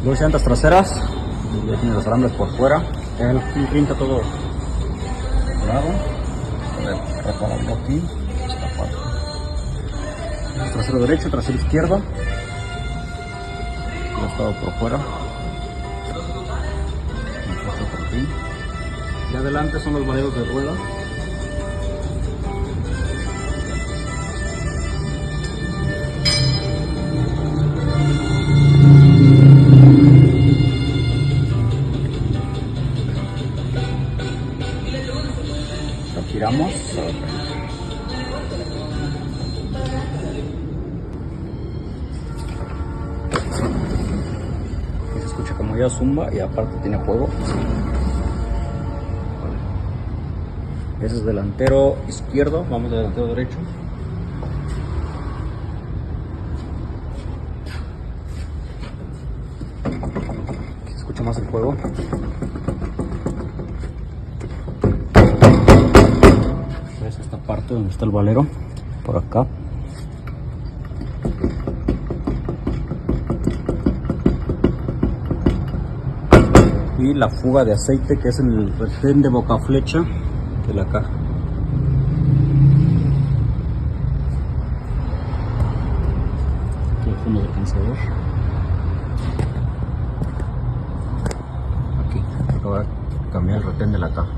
Dos llantas traseras, ya tiene los alambres por fuera, el rinta todo dorado. A ver, repararlo aquí, esta parte. Trasero derecho, trasero izquierdo, ya estado por fuera. Por aquí. Y adelante son los valeros de rueda. Lo giramos. Aquí se escucha como ya zumba y aparte tiene juego. Ese es delantero izquierdo, vamos de delantero derecho. Aquí se escucha más el juego. Es esta parte donde está el valero, por acá. Y la fuga de aceite, que es en el retén de boca flecha de la caja. Aquí el fondo del cansador. Aquí acaba de cambiar el retén de la caja.